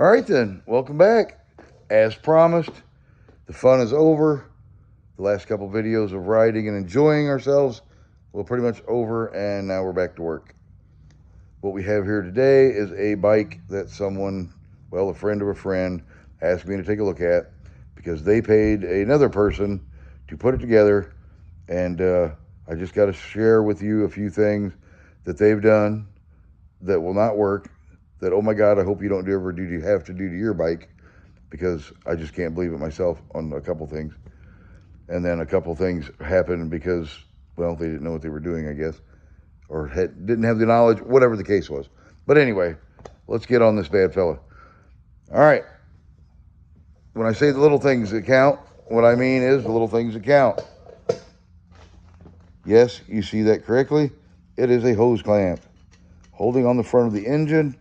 All right then, welcome back. As promised, the fun is over. The last couple videos of riding and enjoying ourselves, well, pretty much over, and now we're back to work. What we have here today is a bike that someone, well, a friend of a friend, asked me to take a look at because they paid another person to put it together, and I just got to share with you a few things that they've done that will not work, that, oh my God, I hope you don't ever have to do to your bike, because I just can't believe it myself on a couple things. And then a couple things happened because, well, they didn't know what they were doing, I guess, or didn't have the knowledge, whatever the case was. But anyway, let's get on this bad fella. All right. When I say the little things that count, what I mean is the little things that count. Yes, you see that correctly. It is a hose clamp holding on the front of the engine,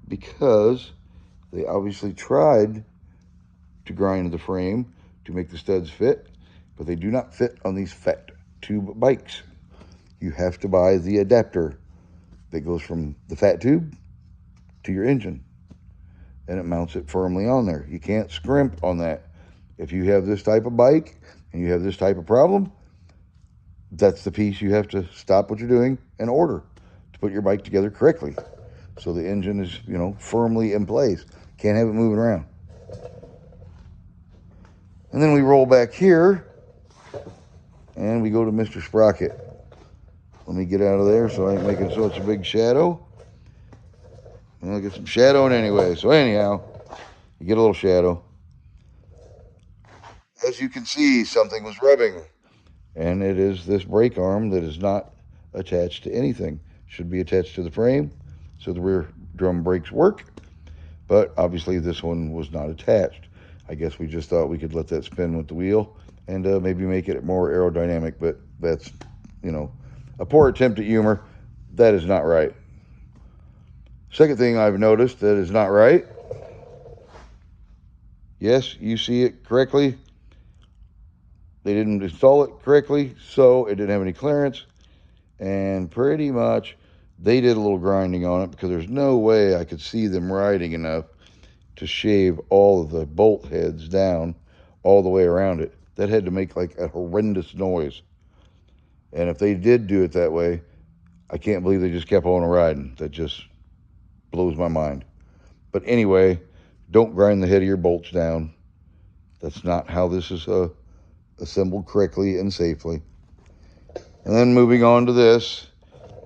because they obviously tried to grind the frame to make the studs fit, but they do not fit on these fat tube bikes. You have to buy the adapter that goes from the fat tube to your engine, and it mounts it firmly on there. You can't scrimp on that. If you have this type of bike and you have this type of problem, that's the piece you have to stop what you're doing and order to put your bike together correctly, so the engine is, firmly in place. Can't have it moving around. And then we roll back here and we go to Mr. Sprocket. Let me get out of there so I ain't making such a big shadow. And I'll get some shadowing anyway. So anyhow, you get a little shadow. As you can see, something was rubbing. And it is this brake arm that is not attached to anything. Should be attached to the frame so the rear drum brakes work. But obviously this one was not attached. I guess we just thought we could let that spin with the wheel and maybe make it more aerodynamic, but that's, a poor attempt at humor. That is not right. Second thing I've noticed that is not right. Yes, you see it correctly. They didn't install it correctly, so it didn't have any clearance. And pretty much they did a little grinding on it, because there's no way I could see them riding enough to shave all of the bolt heads down all the way around it. That had to make like a horrendous noise. And if they did do it that way, I can't believe they just kept on riding. That just blows my mind. But anyway, don't grind the head of your bolts down. That's not how this is assembled correctly and safely. And then moving on to this,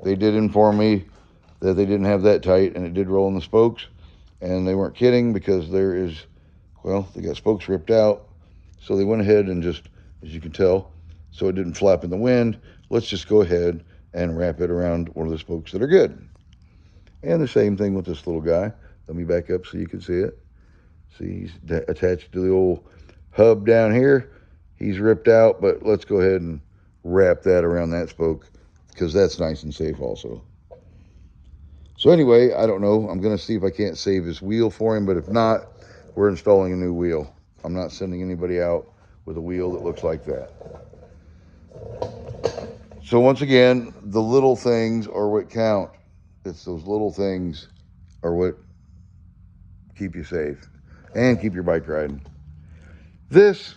they did inform me that they didn't have that tight, and it did roll in the spokes. And they weren't kidding, because they got spokes ripped out. So they went ahead and just, as you can tell, so it didn't flap in the wind, let's just go ahead and wrap it around one of the spokes that are good. And the same thing with this little guy. Let me back up so you can see it. See, he's attached to the old hub down here. He's ripped out, but let's go ahead and wrap that around that spoke, because that's nice and safe also. So anyway, I don't know. I'm going to see if I can't save his wheel for him, but if not, we're installing a new wheel. I'm not sending anybody out with a wheel that looks like that. So once again, the little things are what count. It's those little things are what keep you safe and keep your bike riding. This,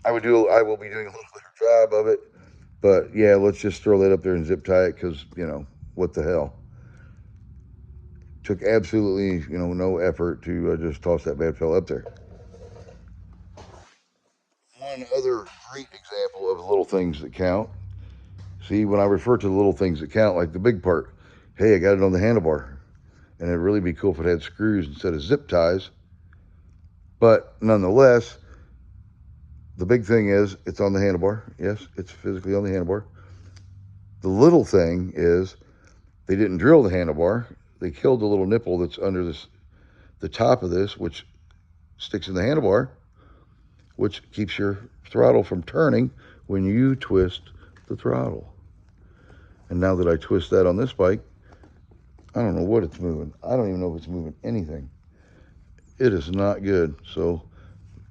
I will be doing a little better job of it. But yeah, let's just throw that up there and zip tie it, because, what the hell. Took absolutely, no effort to just toss that bad fella up there. One other great example of little things that count. See, when I refer to the little things that count, like the big part, hey, I got it on the handlebar. And it'd really be cool if it had screws instead of zip ties. But nonetheless, the big thing is it's on the handlebar. Yes, it's physically on the handlebar. The little thing is they didn't drill the handlebar. They killed the little nipple that's under the top of this, which sticks in the handlebar, which keeps your throttle from turning when you twist the throttle. And now that I twist that on this bike, I don't know what it's moving. I don't even know if it's moving anything. It is not good. So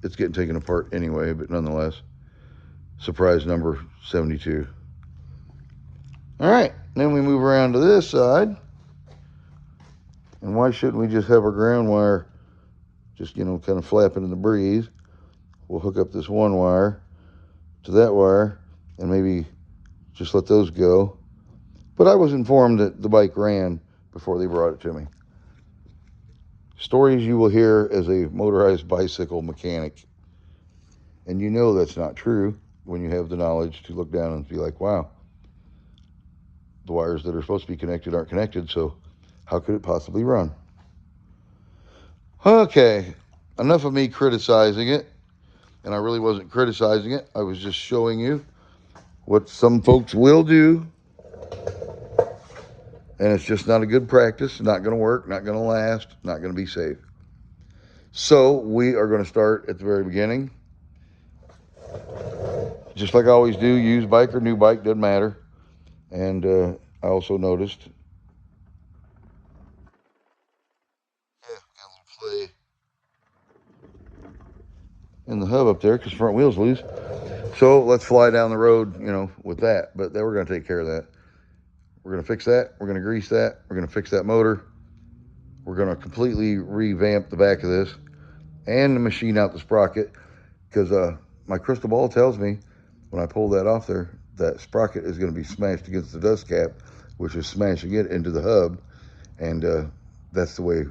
it's getting taken apart anyway, but nonetheless, surprise number 72. All right, then we move around to this side. And why shouldn't we just have our ground wire just, kind of flapping in the breeze? We'll hook up this one wire to that wire and maybe just let those go. But I was informed that the bike ran before they brought it to me. Stories you will hear as a motorized bicycle mechanic. And you know that's not true when you have the knowledge to look down and be like, wow, the wires that are supposed to be connected aren't connected, so how could it possibly run? Okay, enough of me criticizing it. And I really wasn't criticizing it. I was just showing you what some folks will do. And it's just not a good practice, not going to work, not going to last, not going to be safe. So we are going to start at the very beginning. Just like I always do, used bike or new bike, doesn't matter. And I also noticed, got a little play in the hub up there because front wheel's loose. So let's fly down the road, with that. But then we're going to take care of that. We're going to fix that. We're going to grease that. We're going to fix that motor. We're going to completely revamp the back of this and machine out the sprocket because my crystal ball tells me when I pull that off there, that sprocket is going to be smashed against the dust cap, which is smashing it into the hub. And that's the way,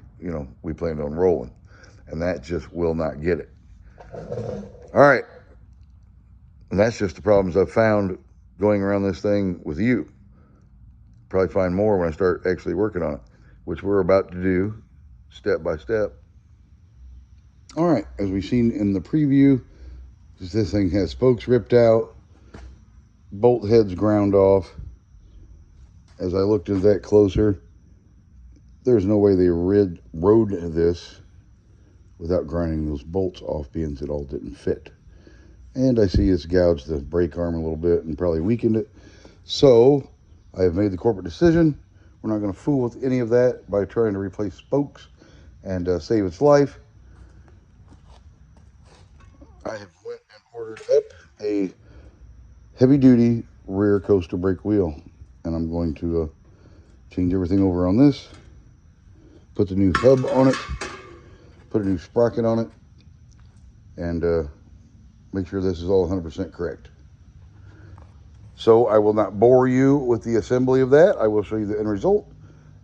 we planned on rolling. And that just will not get it. All right. And that's just the problems I've found going around this thing with you. Probably find more when I start actually working on it, which we're about to do step by step. All right, as we've seen in the preview, this thing has spokes ripped out, bolt heads ground off. As I looked at that closer, there's no way they rode this without grinding those bolts off, being it all didn't fit. And I see it's gouged the brake arm a little bit and probably weakened it. So I have made the corporate decision. We're not going to fool with any of that by trying to replace spokes and save its life. I have went and ordered up a heavy-duty rear coaster brake wheel, and I'm going to change everything over on this, put the new hub on it, put a new sprocket on it, and make sure this is all 100% correct. So I will not bore you with the assembly of that. I will show you the end result,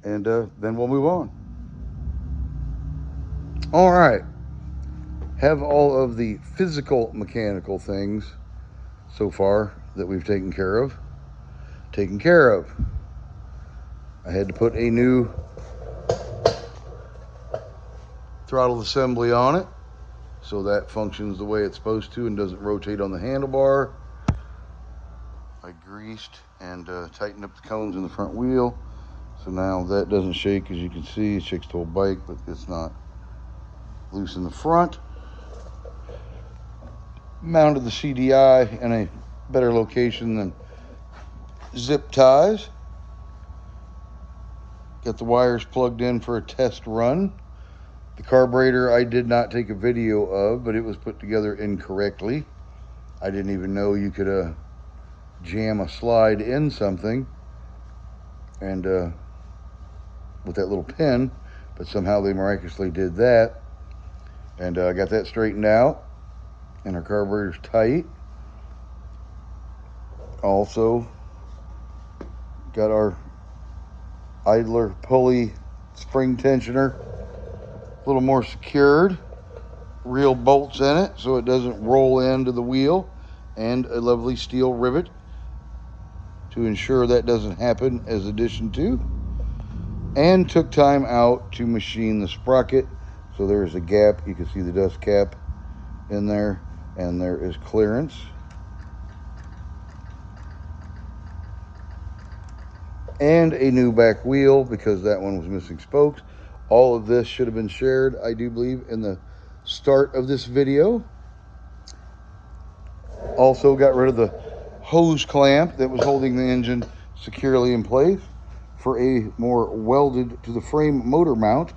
and then we'll move on. All right. Have all of the physical mechanical things so far that we've taken care of. I had to put a new throttle assembly on it so that functions the way it's supposed to and doesn't rotate on the handlebar. I greased and tightened up the cones in the front wheel, so now that doesn't shake. As you can see, it shakes the whole bike, but it's not loose in the front. Mounted the CDI in a better location than zip ties. Got the wires plugged in for a test run. The carburetor I did not take a video of, but it was put together incorrectly. I didn't even know you could jam a slide in something and with that little pin, but somehow they miraculously did that. And I got that straightened out, and our carburetor's tight. Also got our idler pulley spring tensioner a little more secured, real bolts in it so it doesn't roll into the wheel, and a lovely steel rivet to ensure that doesn't happen as addition to. And took time out to machine the sprocket, so there's a gap. You can see the dust cap in there, and there is clearance. And a new back wheel because that one was missing spokes. All of this should have been shared, I do believe, in the start of this video. Also got rid of the hose clamp that was holding the engine securely in place for a more welded to the frame motor mount,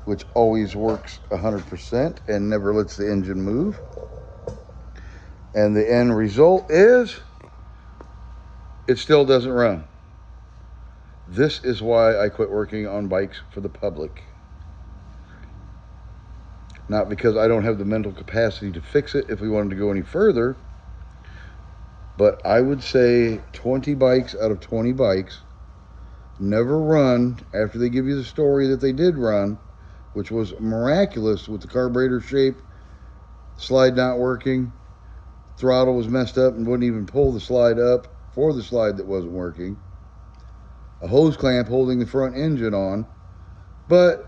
which always works 100% and never lets the engine move. And the end result is it still doesn't run. This is why I quit working on bikes for the public. Not because I don't have the mental capacity to fix it if we wanted to go any further, but I would say 20 bikes out of 20 bikes never run after they give you the story that they did run, which was miraculous with the carburetor shape, slide not working, throttle was messed up and wouldn't even pull the slide up for the slide that wasn't working, a hose clamp holding the front engine on, but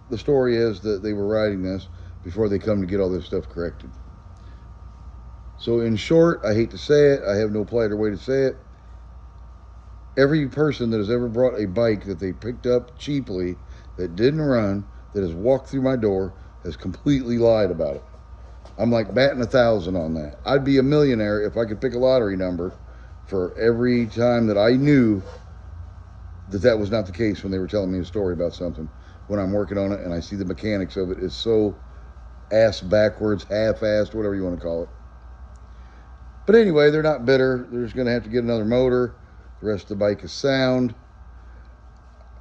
the story is that they were riding this before they come to get all this stuff corrected. So in short, I hate to say it, I have no politer way to say it, every person that has ever brought a bike that they picked up cheaply, that didn't run, that has walked through my door, has completely lied about it. I'm like batting 1,000 on that. I'd be a millionaire if I could pick a lottery number for every time that I knew that that was not the case when they were telling me a story about something. When I'm working on it and I see the mechanics of it is so ass backwards, half-assed, whatever you want to call it. But anyway, they're not bitter. They're just going to have to get another motor. The rest of the bike is sound.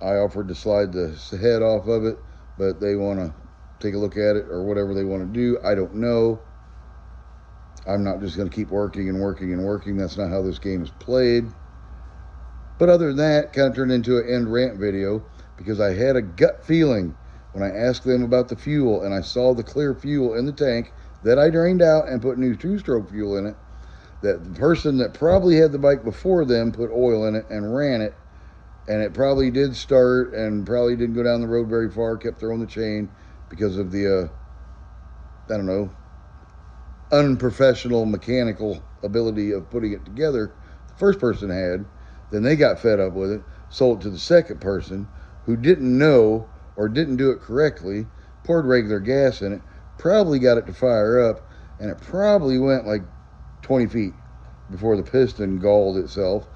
I offered to slide the head off of it, but they want to take a look at it or whatever they want to do. I don't know. I'm not just going to keep working and working and working. That's not how this game is played. But other than that, kind of turned into an end rant video because I had a gut feeling when I asked them about the fuel and I saw the clear fuel in the tank that I drained out and put new two-stroke fuel in it, that the person that probably had the bike before them put oil in it and ran it, and it probably did start and probably didn't go down the road very far, kept throwing the chain because of the, I don't know, unprofessional mechanical ability of putting it together the first person had. Then they got fed up with it, sold it to the second person who didn't know or didn't do it correctly, poured regular gas in it, probably got it to fire up, and it probably went like 20 feet before the piston galled itself,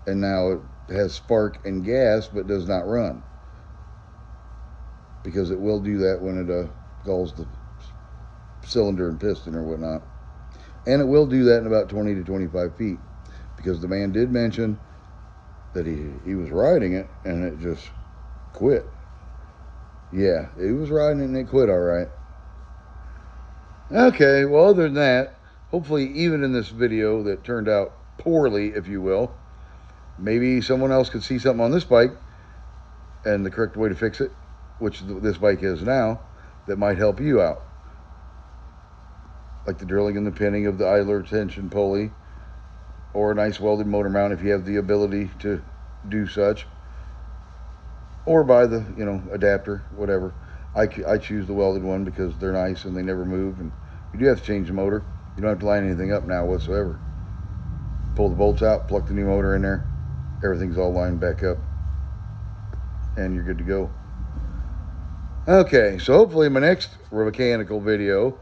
and now it has spark and gas but does not run, because it will do that when it galls the cylinder and piston or whatnot. And it will do that in about 20 to 25 feet, because the man did mention that he was riding it and it just quit. Yeah, he was riding it and it quit all right. Okay, well, other than that, hopefully even in this video that turned out poorly, if you will, maybe someone else could see something on this bike and the correct way to fix it, which this bike is now, that might help you out. Like the drilling and the pinning of the idler tension pulley, or a nice welded motor mount if you have the ability to do such, or buy the adapter, whatever. I choose the welded one because they're nice and they never move, and you do have to change the motor. You don't have to line anything up now whatsoever. Pull the bolts out, plug the new motor in there, everything's all lined back up, and you're good to go. Okay, so hopefully my next mechanical video,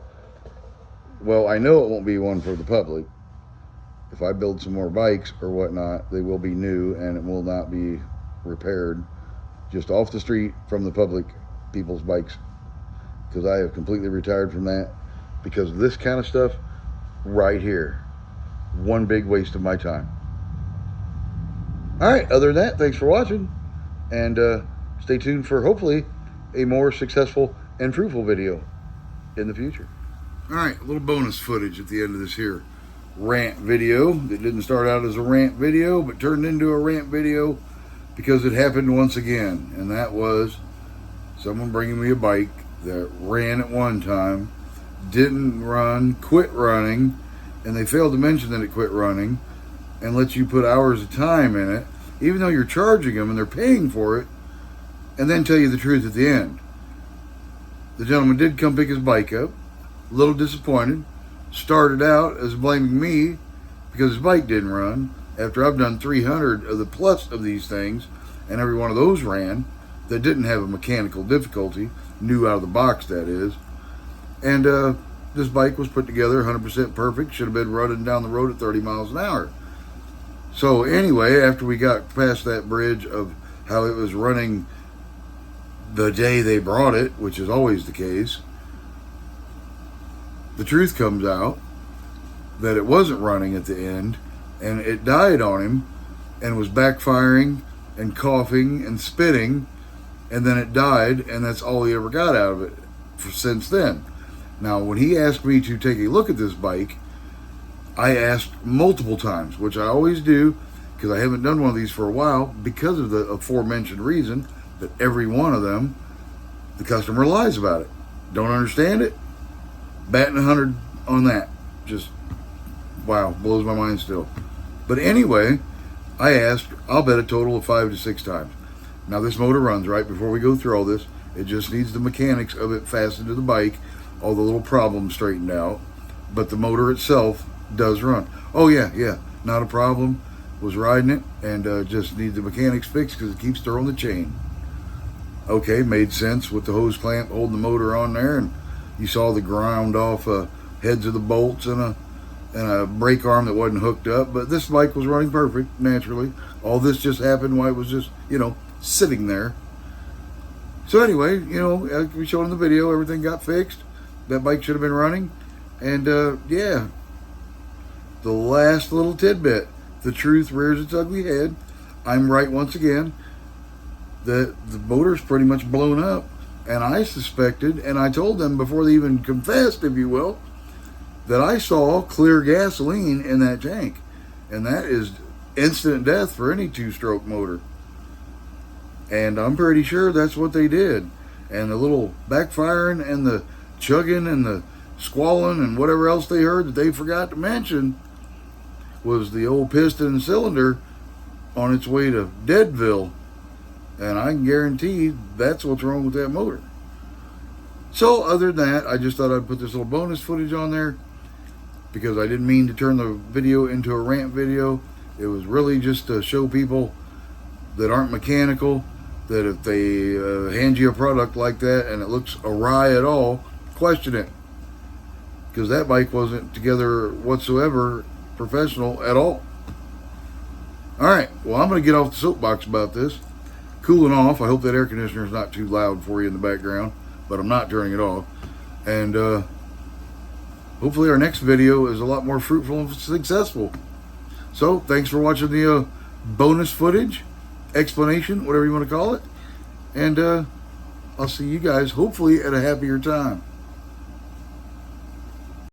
well, I know it won't be one for the public. If I build some more bikes or whatnot, they will be new and it will not be repaired just off the street from the public people's bikes, because I have completely retired from that because of this kind of stuff right here. One big waste of my time. All right, other than that, thanks for watching, and stay tuned for hopefully a more successful and fruitful video in the future. All right, a little bonus footage at the end of this here rant video that didn't start out as a rant video but turned into a rant video because it happened once again, and that was someone bringing me a bike that ran at one time, didn't run, quit running, and they failed to mention that it quit running and let you put hours of time in it, even though you're charging them and they're paying for it, and then tell you the truth at the end. The gentleman did come pick his bike up, a little disappointed, started out as blaming me because his bike didn't run, after I've done 300 of the plus of these things, and every one of those ran, that didn't have a mechanical difficulty, new out of the box that is. And this bike was put together 100% perfect, should have been running down the road at 30 miles an hour. So anyway, after we got past that bridge of how it was running the day they brought it, which is always the case, the truth comes out that it wasn't running at the end, and it died on him and was backfiring and coughing and spitting, and then it died, and that's all he ever got out of it since then. Now, when he asked me to take a look at this bike, I asked multiple times, which I always do, because I haven't done one of these for a while, because of the aforementioned reason that every one of them, the customer lies about it. Don't understand it? Batting 100 on that. Just, wow, blows my mind still. But anyway, I asked, I'll bet a total of 5 to 6 times. Now this motor runs, right? Before we go through all this, it just needs the mechanics of it fastened to the bike, all the little problems straightened out, but the motor itself does run. Oh yeah, not a problem. Was riding it and just need the mechanics fixed because it keeps throwing the chain. Okay, made sense with the hose clamp holding the motor on there, and you saw the ground off heads of the bolts and a brake arm that wasn't hooked up, but this bike was running perfect, naturally. All this just happened while it was just, sitting there. So anyway, like we showed in the video, everything got fixed. That bike should have been running. And yeah, the last little tidbit, the truth rears its ugly head. I'm right once again. The motor's pretty much blown up. And I suspected, and I told them before they even confessed, if you will, that I saw clear gasoline in that tank. And that is instant death for any two-stroke motor. And I'm pretty sure that's what they did. And the little backfiring and the chugging and the squalling and whatever else they heard that they forgot to mention was the old piston and cylinder on its way to Deadville. And I can guarantee that's what's wrong with that motor. So other than that, I just thought I'd put this little bonus footage on there because I didn't mean to turn the video into a rant video. It was really just to show people that aren't mechanical that if they hand you a product like that and it looks awry at all, question it. Because that bike wasn't together whatsoever professional at all. Alright, well, I'm going to get off the soapbox about this. Cooling off. I hope that air conditioner is not too loud for you in the background, but I'm not turning it off. And hopefully our next video is a lot more fruitful and successful. So, thanks for watching the bonus footage, explanation, whatever you want to call it. And I'll see you guys hopefully at a happier time.